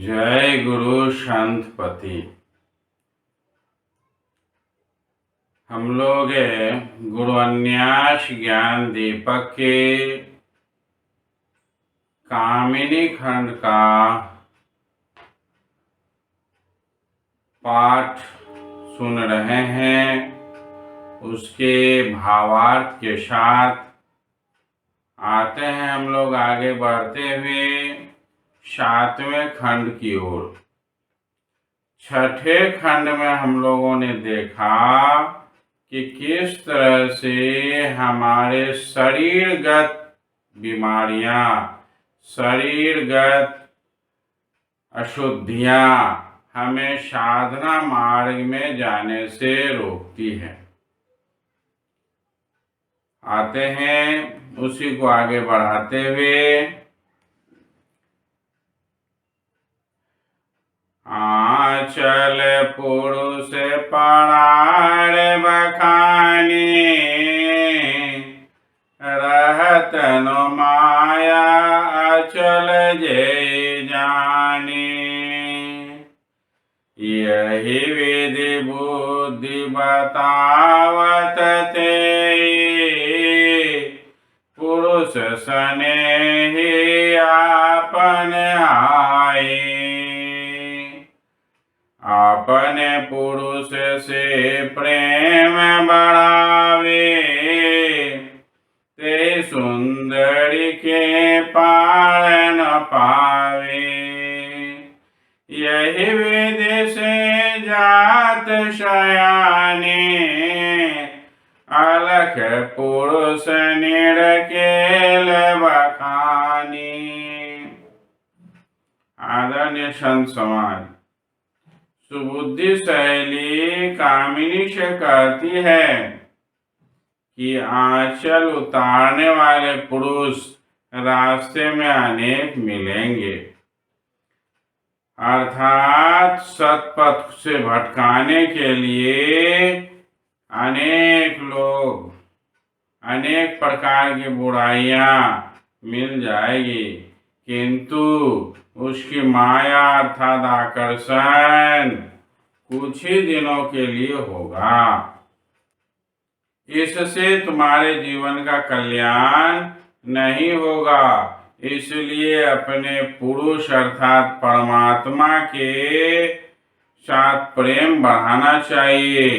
जय गुरु शांतपति। हम लोग गुरु अन्यास ज्ञान दीपक के कामिनी खंड का पाठ सुन रहे हैं। उसके भावार्थ के साथ आते हैं हम लोग आगे बढ़ते हुए 7वें खंड की ओर। छठे खंड में हम लोगों ने देखा कि किस तरह से हमारे शरीरगत बीमारियां, शरीरगत अशुद्धियां हमें साधना मार्ग में जाने से रोकती है। आते हैं उसी को आगे बढ़ाते हुए। आंचल पुरुष परार बखानी, रहत न माया अचल जे जानी। यही विधि बुद्धि बतावत ते, पुरुष स्नेही आपन आए। अपने पुरुष से प्रेम बढ़ावे, ते सुंदरी के पार न पावे। यही विधि से जात शयाने, अलख पुरुष निरकेल बखानी। आदरणीय संत समाज, सुबुद्धि शैली कामिनी से कहती है कि आंचल उतारने वाले पुरुष रास्ते में अनेक मिलेंगे, अर्थात सतपथ से भटकाने के लिए अनेक लोग, अनेक प्रकार की बुराइयां मिल जाएगी, किंतु उसकी माया अर्थात आकर्षण कुछ ही दिनों के लिए होगा। इससे तुम्हारे जीवन का कल्याण नहीं होगा। इसलिए अपने पुरुष अर्थात परमात्मा के साथ प्रेम बढ़ाना चाहिए।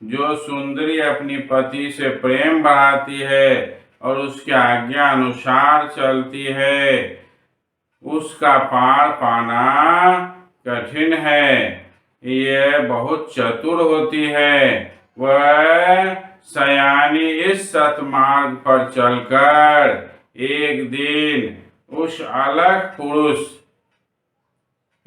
जो सुंदरी अपनी पति से प्रेम बढ़ाती है और उसकी आज्ञा अनुसार चलती है, उसका पार पाना कठिन है। यह बहुत चतुर होती है। वह सयानी इस सतमार्ग पर चलकर एक दिन उस अलग पुरुष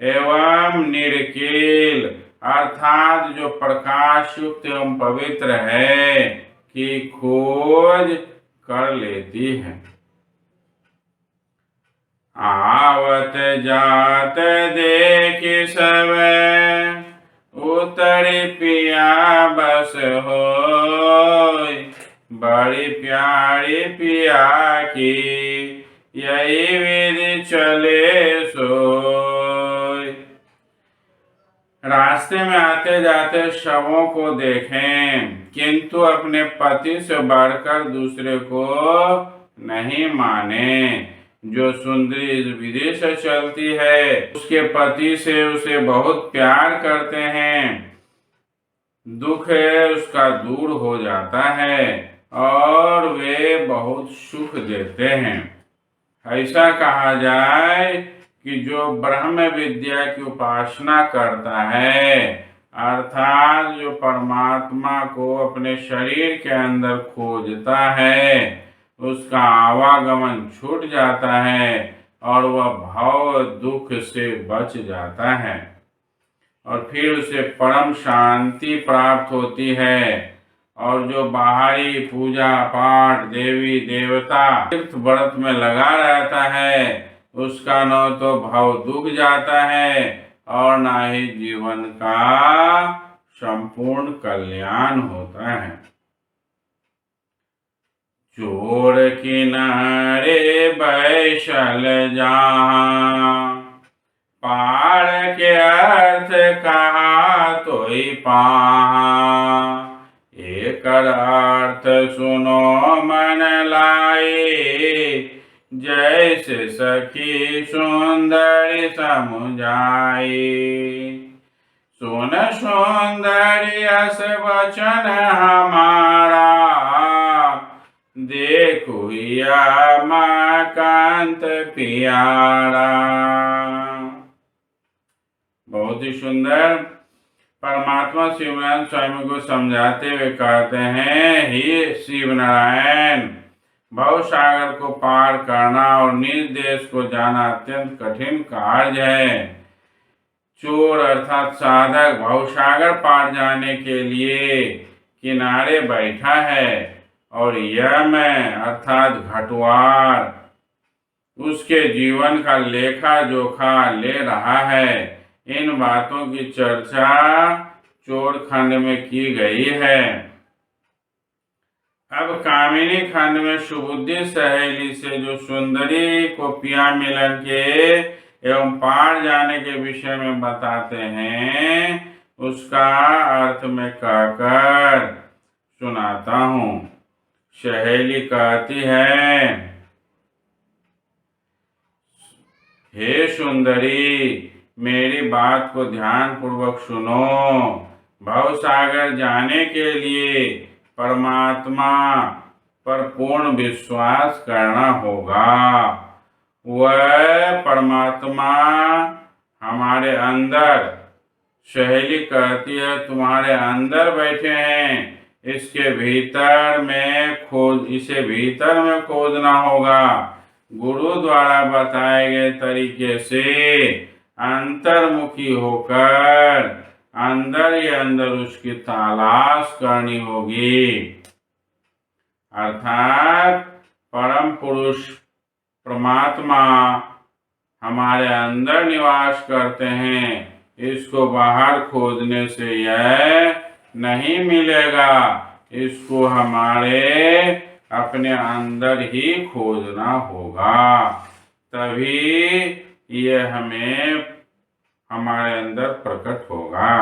एवं निरकेल अर्थात जो प्रकाश युक्त एवं पवित्र है की खोज कर लेती है। आवत जात देख सब उतरी पिया बस होय, बड़ी प्यारी पिया की यही विधि चले सोय। रास्ते में आते जाते शवों को देखें, किंतु अपने पति से बढ़कर दूसरे को नहीं माने। जो सुंदरी इस विधि से चलती है, उसके पति से उसे बहुत प्यार करते हैं, दुख है उसका दूर हो जाता है और वे बहुत सुख देते हैं। ऐसा कहा जाए कि जो ब्रह्म विद्या की उपासना करता है, अर्थात जो परमात्मा को अपने शरीर के अंदर खोजता है, उसका आवागमन छूट जाता है और वह भव दुख से बच जाता है और फिर उसे परम शांति प्राप्त होती है। और जो बाहरी पूजा पाठ देवी देवता तीर्थ व्रत में लगा रहता है, उसका न तो भव दुख जाता है और न ही जीवन का संपूर्ण कल्याण होता है। चोर किनारे बैसल जहाँ, पार पार के अर्थ कहा तोई पाहा, एकर अर्थ सुनो मन लाए, जैसे सखी सुंदरी समुझाई। सुन सुंदरी अस वचन हमारा, देखो या माँ कांत प्यारा। बहुत ही सुंदर। परमात्मा शिवनारायण स्वामी को समझाते हुए कहते हैं, हे शिव नारायण, भव सागर को पार करना और निज देश को जाना अत्यंत कठिन कार्य है। चोर अर्थात साधक भव सागर पार जाने के लिए किनारे बैठा है और यम अर्थात घटवार उसके जीवन का लेखा जोखा ले रहा है। इन बातों की चर्चा चोर खंड में की गई है। अब कामिनी खंड में सुबुद्धि सहेली से जो सुंदरी को पिया मिलन के एवं पार जाने के विषय में बताते हैं, उसका अर्थ मैं कहकर सुनाता हूँ। सहेली कहती है, हे सुंदरी, मेरी बात को ध्यान पूर्वक सुनो। भव सागर जाने के लिए परमात्मा पर पूर्ण विश्वास करना होगा। वह परमात्मा हमारे अंदर, सहेली कहती है, तुम्हारे अंदर बैठे हैं। इसके भीतर में इसे भीतर में खोजना होगा। गुरु द्वारा बताए गए तरीके से अंतर्मुखी होकर अंदर ही अंदर उसकी तलाश करनी होगी। अर्थात परम पुरुष परमात्मा हमारे अंदर निवास करते हैं। इसको बाहर खोजने से यह नहीं मिलेगा। इसको हमारे अपने अंदर ही खोजना होगा, तभी ये हमें हमारे अंदर प्रकट होगा।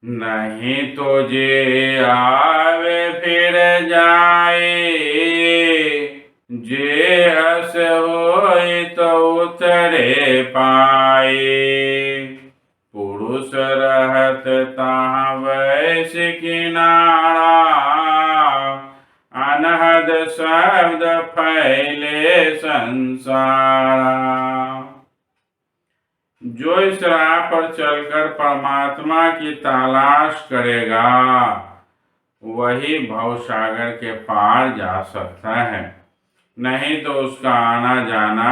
नहीं तो जे आवे फिर जाए, जे हस होए तो उतरे पाए। पुरुष रहत तहाँ वैश किनारा, अनहद शब्द फैले संसारा। जो इस राह पर चलकर परमात्मा की तलाश करेगा, वही भवसागर के पार जा सकता है। नहीं तो उसका आना जाना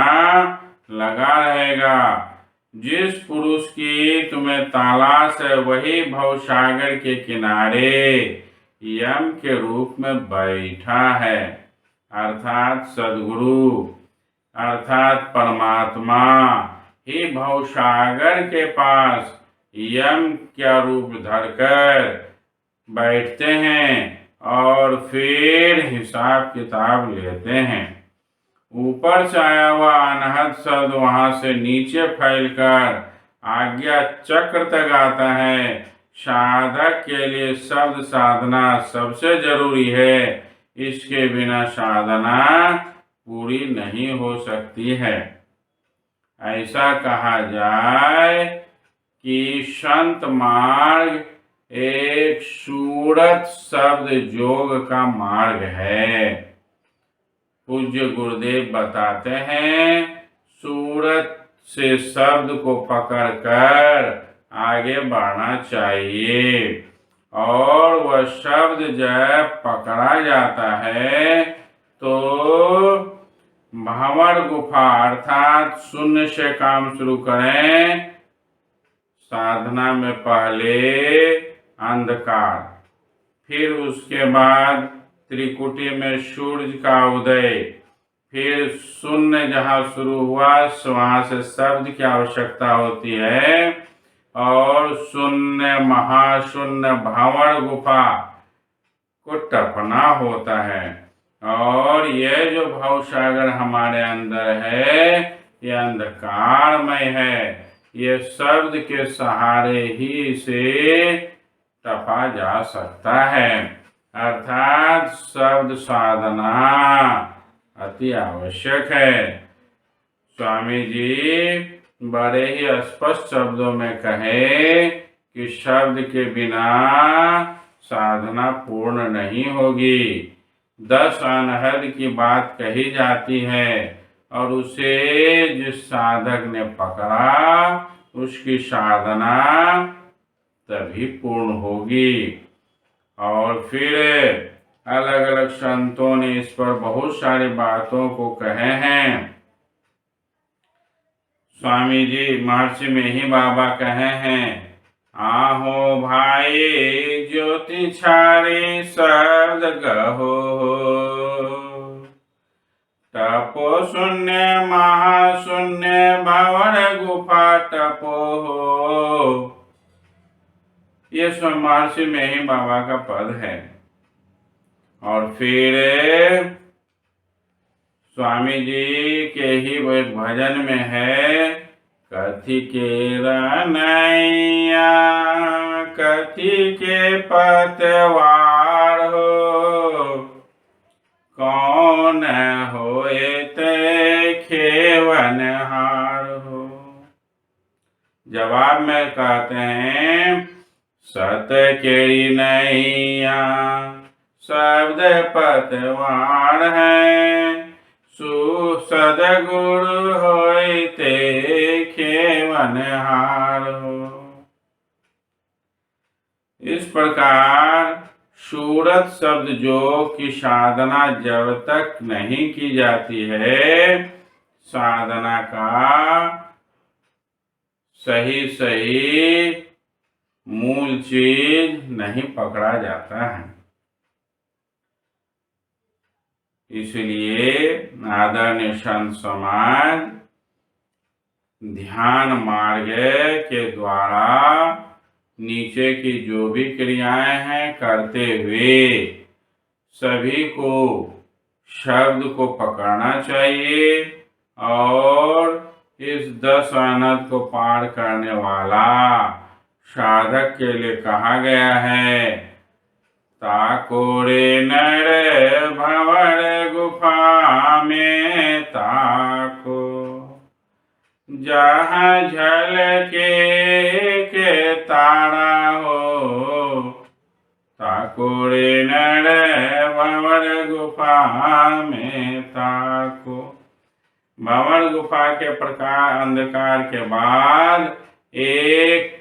लगा रहेगा। जिस पुरुष की तुम्हें तलाश है, वही भवसागर के किनारे यम के रूप में बैठा है। अर्थात सद्गुरु अर्थात परमात्मा ही भवसागर के पास यम का रूप धरकर बैठते हैं और फिर हिसाब किताब लेते हैं। ऊपर से आया हुआ अनहद शब्द वहां से नीचे फैलकर आज्ञा चक्र तक आता है। साधक के लिए शब्द साधना सबसे जरूरी है। इसके बिना साधना पूरी नहीं हो सकती है। ऐसा कहा जाए कि संत मार्ग एक सूरत शब्द योग का मार्ग है। पूज्य गुरुदेव बताते हैं, सूरत से शब्द को पकड़कर आगे बढ़ना चाहिए और वह शब्द जब पकड़ा जाता है तो भंवर गुफा अर्थात शून्य से काम शुरू करें। साधना में पहले अंधकार, फिर उसके बाद त्रिकुटी में सूर्य का उदय, फिर शून्य जहाँ शुरू हुआ वहाँ से शब्द की आवश्यकता होती है और शून्य महाशून्य भंवर गुफा को टपना होता है। और यह जो भवसागर हमारे अंदर है, ये अंधकारमय है। ये शब्द के सहारे ही इसे टपा जा सकता है। अर्थात शब्द साधना अति आवश्यक है। स्वामी जी बड़े ही स्पष्ट शब्दों में कहे कि शब्द के बिना साधना पूर्ण नहीं होगी। 10 अनहद की बात कही जाती है और उसे जिस साधक ने पकड़ा उसकी साधना तभी पूर्ण होगी। और फिर अलग अलग संतों ने इस पर बहुत सारी बातों को कहे हैं। स्वामी जी महर्षि में ही बाबा कहे हैं, आहो भाई ज्योति छाड़ी शब्द गहो, तपो शून्य महाशून्य भंवर गुफा तपो। ये महर्षि में ही बाबा का पद है। और फिर स्वामी जी के ही वो एक भजन में है, कथी के रनैया कथी के पतवार हो, कौन होए ते खेवनहार हो। जवाब में कहते हैं, सत के नैया शब्द पतवार है, सदगुरु होए ते खेवनहार हो। इस प्रकार सूरत शब्द जो कि साधना जब तक नहीं की जाती है, साधना का सही सही मूल चीज नहीं पकड़ा जाता है। इसलिए आदरणीय संत समाज ध्यान मार्ग के द्वारा नीचे की जो भी क्रियाएं हैं करते हुए सभी को शब्द को पकड़ना चाहिए और इस 10 अनहद को पार करने वाला साधक के लिए कहा गया है, ताकोरे नर भंवर गुफा में ताको, जहाँ झलके के तारा हो, ताकोरे नर भंवर गुफा में ताको। भंवर गुफा के प्रकार अंधकार के बाद एक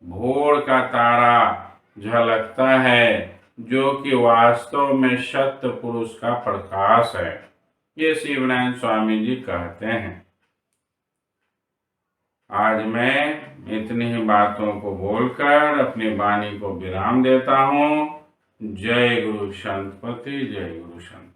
भोर का तारा झलकता है जो कि वास्तव में सत्य पुरुष का प्रकाश है। ये शिवनारायण स्वामी जी कहते हैं। आज मैं इतनी ही बातों को बोलकर अपनी वाणी को विराम देता हूँ। जय गुरु संतपति, जय गुरु संत।